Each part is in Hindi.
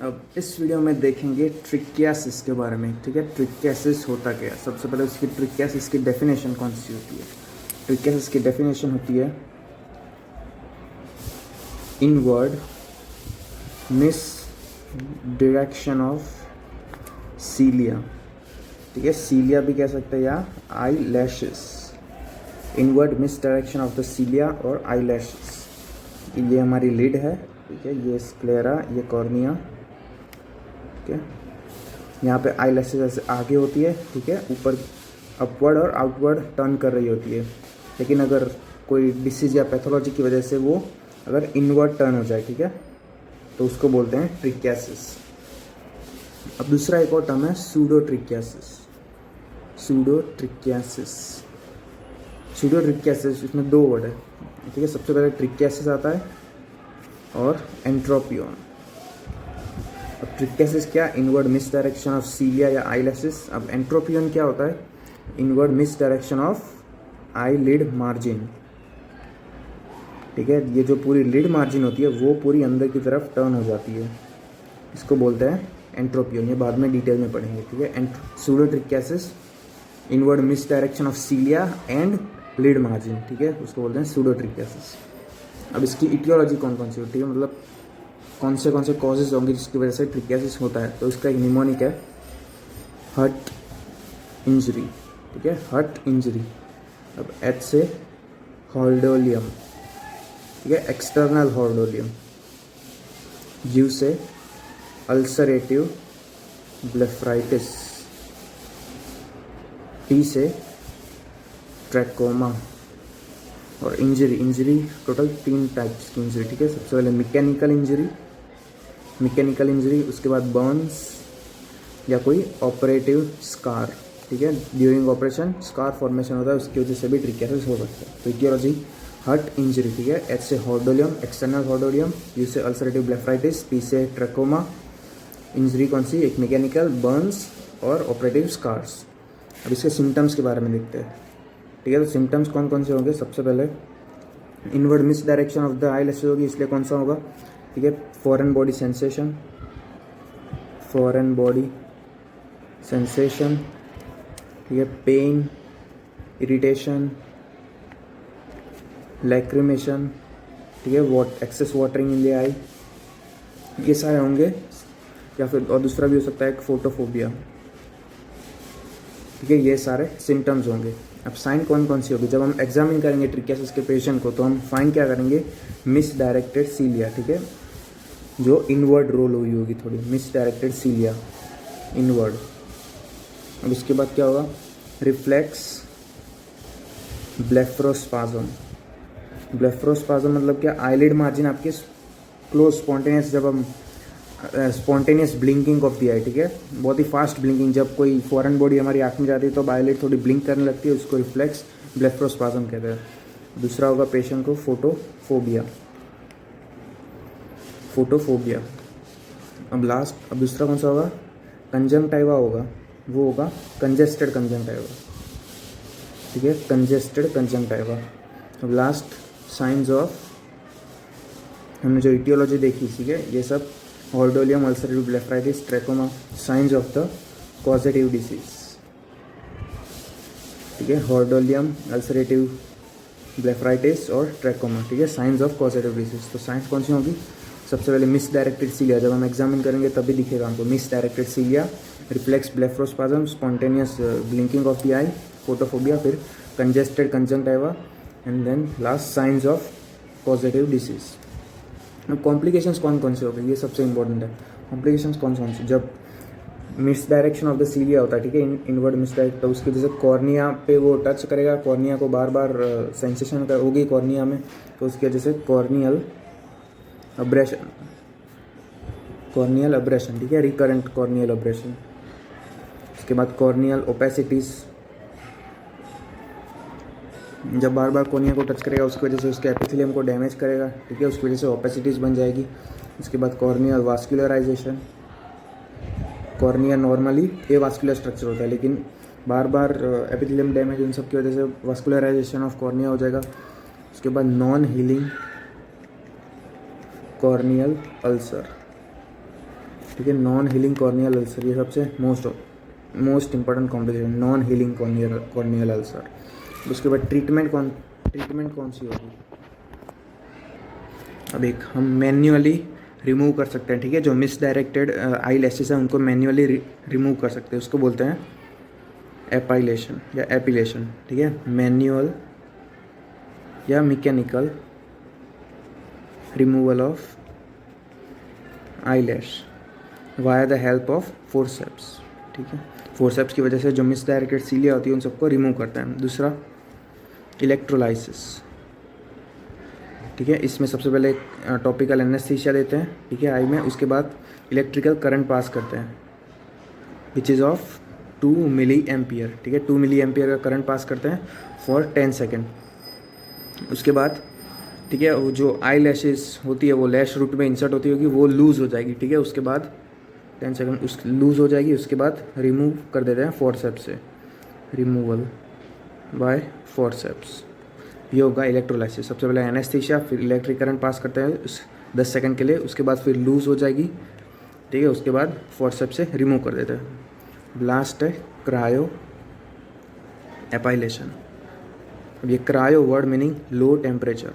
अब इस वीडियो में देखेंगे ट्रिकियासिस के बारे में। ठीक है, ट्रिकियासिस होता क्या है। सबसे पहले उसकी ट्रिकियासिस की डेफिनेशन कौन सी होती है। ट्रिकियासिस की डेफिनेशन होती है inward misdirection of cilia. ठीक है, सीलिया भी कह सकते हैं या eyelashes. Inward misdirection of the cilia और आई लैशेस। ये हमारी लिड है, ठीक है, ये स्क्लेरा, ये कॉर्निया। ठीक है, यहाँ पे आई लैशेस ऐसे आगे होती है, ठीक है, ऊपर अपवर्ड और आउटवर्ड टर्न कर रही होती है। लेकिन अगर कोई डिसीज या पैथोलॉजी की वजह से वो अगर इनवर्ड टर्न हो जाए, ठीक है, तो उसको बोलते हैं ट्रिकियासिस। अब दूसरा एक और टर्म है सूडो ट्रिकियासिस। सूडो ट्रिकियासिस, सूडो ट्रिकियासिस, इसमें दो वर्ड है। ठीक है, सबसे पहले ट्रिकियासिस आता है और एंट्रोपियन। अब ट्रिकियासिस क्या, inward misdirection of cilia या आई लैशेस। अब एंट्रोपियन क्या होता है, inward misdirection of eyelid margin. ठीक है, ये जो पूरी लिड मार्जिन होती है वो पूरी अंदर की तरफ टर्न हो जाती है, इसको बोलते हैं एंट्रोपियन। ये बाद में डिटेल में पढ़ेंगे। ठीक है, pseudo trichiasis, inward misdirection of cilia and lid margin, ठीक है, उसको बोलते हैं सूडो ट्रिकियासिस। अब इसकी इटियोलॉजी कौन कौन सी होती है, मतलब कौन से कॉजेज होंगे जिसकी वजह से ट्रिकियासिस होता है। तो इसका एक निमोनिक है हर्ट इंजरी। ठीक है, हर्ट इंजरी। अब एच से हॉर्डोलियम, ठीक है, एक्सटर्नल हॉर्डोलियम। यू से अल्सरेटिव ब्लेफराइटिस। टी से ट्रैकोमा। और इंजरी टोटल 3 टाइप्स की इंजरी। ठीक है, सबसे पहले मैकेनिकल इंजरी, उसके बाद बर्न्स या कोई ऑपरेटिव स्कार। ठीक है, ड्यूरिंग ऑपरेशन स्कार फॉर्मेशन होता है, उसकी वजह से भी ट्रिकियासिस हो सकता है। तो इटियोलॉजी हर्ट इंजरी, ठीक है, एच से हॉर्डोलियम, एक्सटर्नल हॉर्डोलियम। यू से अल्सरेटिव ब्लेफराइटिस। पी से ट्रैकोमा। इंजरी कौन सी, एक मैकेनिकल, बर्न्स और ऑपरेटिव स्कार्स। अब इसके सिम्टम्स के बारे में देखते हैं। ठीक है, तो सिम्टम्स कौन कौन से होंगे। सबसे पहले inward misdirection of the eye lashes होगी, इसलिए कौन सा होगा, ठीक है, फॉरेन बॉडी सेंसेशन, ठीक है, पेन, इरिटेशन, लैक्रिमेशन, ठीक है, एक्सेस वाटरिंग इन द आई, ये सारे होंगे। या फिर और दूसरा भी हो सकता है एक फोटोफोबिया। ठीक है, ये सारे सिम्टम्स होंगे। अब साइन कौन कौन सी होगी, जब हम एग्जामिन करेंगे ट्रिकियासिस के पेशेंट को तो हम फाइन क्या करेंगे, मिस डायरेक्टेड सीलिया। ठीक है, जो इनवर्ड रोल हुई होगी थोड़ी, मिस डायरेक्टेड सीलिया इनवर्ड। अब इसके बाद क्या होगा, रिफ्लेक्स ब्लेफरोस्पाज्म मतलब क्या, आईलिड मार्जिन आपके क्लोज, स्पॉन्टेनियस, जब हम स्पॉन्टेनियस ब्लिंकिंग ऑफ दी आई। ठीक है, बहुत ही फास्ट ब्लिंकिंग, जब कोई फॉरेन बॉडी हमारी आँख में जाती है तो आईलिड थोड़ी ब्लिंक करने लगती है, उसको रिफ्लेक्स ब्लेफरोस्पाज्म कहते हैं। दूसरा होगा पेशेंट को फोटोफोबिया। अब दूसरा कौन सा होगा, कंजंक्टिवा होगा, वो होगा कंजेस्टेड कंजंक्टिवा। ठीक है, कंजेस्टेड कंजंक्टिवा। अब लास्ट साइंस ऑफ, हमने जो इटियोलॉजी देखी, ठीक है, ये सब hordeolum, ulcerative blepharitis, trachoma, signs of the causative disease. ठीक है, हॉर्डोलियम, अल्सरेटिव ब्लेफराइटिस और ट्रैकोमा, ठीक है, साइंस ऑफ कॉजेटिव डिसीज। तो साइंस कौन सी होगी, सबसे पहले मिस डायरेक्टेड सीलिया, जब हम एग्जामिन करेंगे तभी दिखेगा हमको, misdirected cilia, reflex blepharospasm, spontaneous blinking of the eye, photophobia, फिर congested conjunctiva, and then last signs of causative disease. अब कॉम्प्लिकेशंस कौन कौन से हो गए, ये सबसे इंपॉर्टेंट है। कॉम्प्लिकेशंस कौन से, जब मिस डायरेक्शन ऑफ द सीलिया होता है, ठीक है, इनवर्ड मिस डायरेक्ट, तो उसकी वजह से कॉर्निया पे वो टच करेगा, कॉर्निया को बार बार सेंसेशन होगी कॉर्निया में, तो उसकी वजह से कॉर्नियल अब्रेशन, ठीक है, रिकरेंट कॉर्नियल अब्रेशन। उसके बाद कॉर्नियल ओपेसिटीज, जब बार बार कॉर्निया को टच करेगा उसकी वजह से उसके एपिथेलियम को डैमेज करेगा, ठीक है, उसकी वजह से ओपेसिटीज बन जाएगी। उसके बाद कॉर्नियल वास्कुलराइजेशन, कॉर्निया नॉर्मली ए वास्कुलर स्ट्रक्चर होता है, लेकिन बार बार एपिथेलियम डैमेज, उन सब की वजह से वास्कुलराइजेशन ऑफ कॉर्निया हो जाएगा। उसके बाद नॉन हीलिंग कॉर्नियल अल्सर, ठीक है। नॉन हीलिंग कॉर्नियल अल्सर, ये सबसे most important complication, non healing corneal ulcer. उसके बाद ट्रीटमेंट कौन सी होगी? अब एक हम मैन्युअली रिमूव कर सकते हैं, ठीक है। जो मिसडायरेक्टेड आई लैशेस हैं उनको मैन्युअली रिमूव कर सकते हैं, उसको बोलते हैं एपाइलेशन या एपिलेशन, ठीक है। मैन्युअल या mechanical removal of I lash via the help of forceps, ठीक है। फोर्सेप्स की वजह से जो मिसडायरेक्टेड सीलिया होती है उन सबको रिमूव करते हैं। दूसरा इलेक्ट्रोलाइसिस, ठीक है। इसमें सबसे पहले टॉपिकल एनेस्थीसिया देते हैं, ठीक है, आई में। उसके बाद इलेक्ट्रिकल करंट पास करते हैं which is of 2 milliampere, ठीक है। 2 मिली एम्पियर का करंट पास करते हैं फॉर 10 सेकेंड। उसके बाद, ठीक है, वो जो आई लैशेस होती है वो लैश रूट में इंसर्ट होती होगी, वो लूज़ हो जाएगी, ठीक है। उसके बाद 10 सेकेंड उस लूज़ हो जाएगी। उसके बाद रिमूव कर देते हैं फोर्सेप्स से, रिमूवल बाय फोर्सेप्स। ये होगा इलेक्ट्रोलाइसिस। सबसे पहले एनेस्थीसिया, फिर इलेक्ट्रिक करंट पास करते हैं 10 सेकंड के लिए। उसके बाद फिर लूज़ हो जाएगी, ठीक है। उसके बाद फोर्सेप्स से रिमूव कर देते हैं। लास्ट है क्रायो एपाइलेशन। अब ये cryo word meaning low temperature,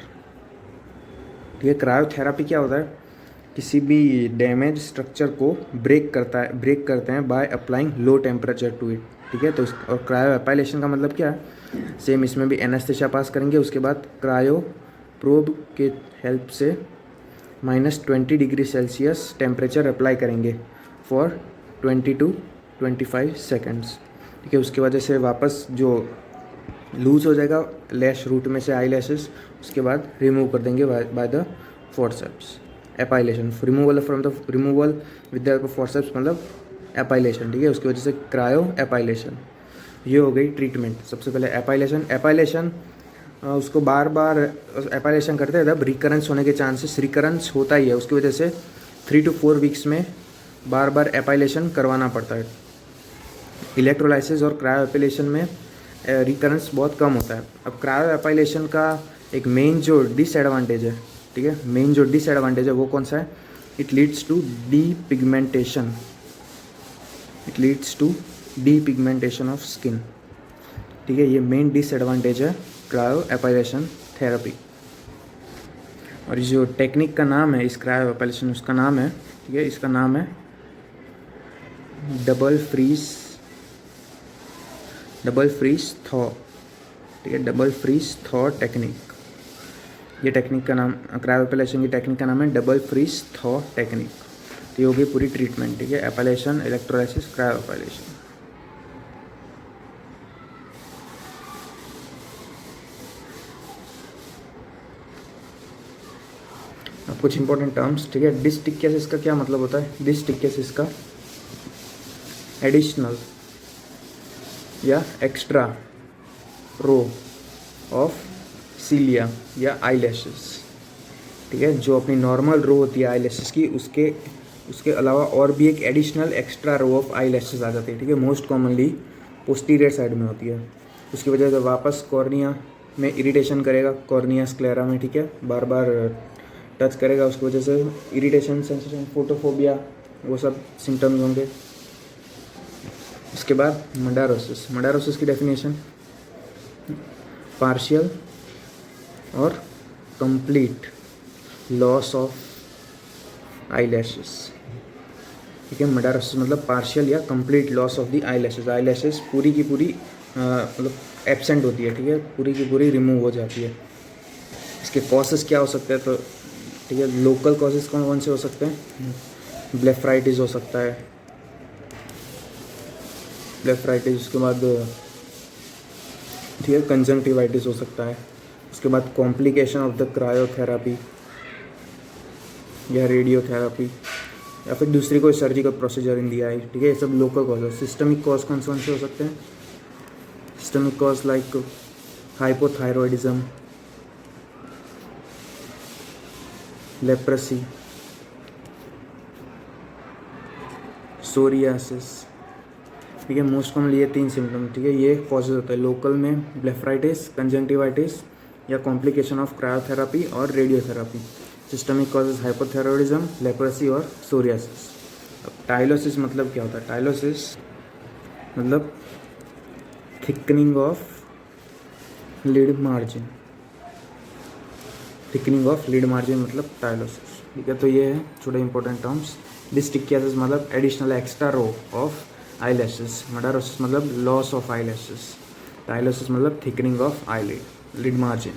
ठीक है। क्रायोथेरापी क्या होता है? किसी भी डैमेज स्ट्रक्चर को ब्रेक करते हैं by applying low temperature to it, ठीक है। तो और क्रायो एपाइलेशन का मतलब क्या है? सेम इसमें भी एनेस्थीसिया पास करेंगे। उसके बाद क्रायो प्रोब के हेल्प से -20 डिग्री सेल्सियस टेम्परेचर अप्लाई करेंगे फॉर 20 to 25 सेकेंड्स, ठीक है। उसके वजह से वापस जो लूज़ हो जाएगा लैश रूट में से आई लैशेस, उसके बाद रिमूव कर देंगे by the forceps. Epilation, removal with the help of forceps मतलब एपाइलेशन, ठीक है। उसकी वजह से क्रायो एपाइलेशन। ये हो गई ट्रीटमेंट। सबसे पहले एपाइलेशन उसको बार बार एपाइलेशन करते हैं तब रिकरेंस होने के चांसेस, रिकरेंस होता ही है, उसकी वजह से 3 to 4 वीक्स में बार बार एपाइलेशन करवाना पड़ता है। इलेक्ट्रोलाइसिस और क्रायो एपाइलेशन में रिकरेंस बहुत कम होता है। अब क्रायो एपाइलेशन का एक मेन जो डिसएडवांटेज है, ठीक है, मेन जो डिसएडवांटेज है वो कौन सा है? It leads to depigmentation of skin, ठीक है। ये मेन डिसएडवांटेज है क्रायो एपाइलेशन थेरेपी। और जो टेक्निक का नाम है इस क्रायो एपाइलेशन, उसका नाम है, ठीक है, इसका नाम है डबल फ्रीज थॉ, ठीक है, डबल फ्रीज थॉ टेक्निक। ये टेक्निक का नाम, क्रायो एपाइलेशन की टेक्निक का नाम है डबल फ्रीज थॉ टेक्निक। तो ये होगी पूरी ट्रीटमेंट, ठीक है। एपाइलेशन, इलेक्ट्रोलाइसिस, क्रायो एपाइलेशन। अब कुछ इंपॉर्टेंट टर्म्स, ठीक है। डिस्टिकियासिस का क्या मतलब होता है? डिस्टिकियासिस का एडिशनल या एक्स्ट्रा रो ऑफ सीलिया या आई लैशेस, ठीक है। जो अपनी नॉर्मल रो होती है आई लैशेस की, उसके अलावा और भी एक additional extra row of eyelashes आ जाती है, ठीक है। मोस्ट कॉमनली पोस्टीरियर साइड में होती है। उसकी वजह से वापस कॉर्निया में इरिटेशन करेगा, कॉर्निया स्क्लेरा में, ठीक है, बार बार टच करेगा, उसकी वजह से इरिटेशन, सेंसेशन, फोटोफोबिया, वो सब सिम्टम्स होंगे। इसके बाद मडारोसिस की डेफिनेशन पार्शियल और complete loss of eye lashes, ठीक है। मडारोसिस मतलब पार्शियल या complete loss of the eye lashes. Eye lashes पूरी की पूरी मतलब एब्सेंट होती है, ठीक है, पूरी की पूरी रिमूव हो जाती है। इसके कॉजेस क्या हो सकते हैं? तो ठीक है, लोकल कॉजेज कौन से हो सकते हैं? ब्लेफराइटिस हो सकता है, ब्लेफराइटिस। उसके बाद ठीक है कंजंक्टिवाइटिस हो सकता है। उसके बाद कॉम्प्लिकेशन ऑफ द क्रायोथेरापी या रेडियोथेरापी या फिर दूसरी कोई सर्जिकल प्रोसीजर इन दी आई, ठीक है। ये सब लोकल कॉज है। सिस्टमिक कॉज कौन से हो सकते हैं? Systemic cause like hypothyroidism, leprosy, psoriasis, ठीक है। मोस्ट कॉमनली ये 3 सिम्टम, ठीक है, ये कॉजेज होता है लोकल में, ब्लेफराइटिस, कंजंक्टिवाइटिस या कॉम्प्लिकेशन ऑफ क्रायोथेरापी और radiotherapy. Systemic causes hypothyroidism, leprosy और सोरियासिस। टाइलोसिस मतलब क्या होता है? टाइलोसिस मतलब thickening of lid margin, thickening of lid margin मतलब टाइलोसिस, ठीक है। तो ये है थोड़े इंपॉर्टेंट टर्म्स। डिस्टिकियासिस मतलब additional extra row of eyelashes, madarosis मतलब loss of eyelashes, tylosis मतलब thickening of eyelid margin.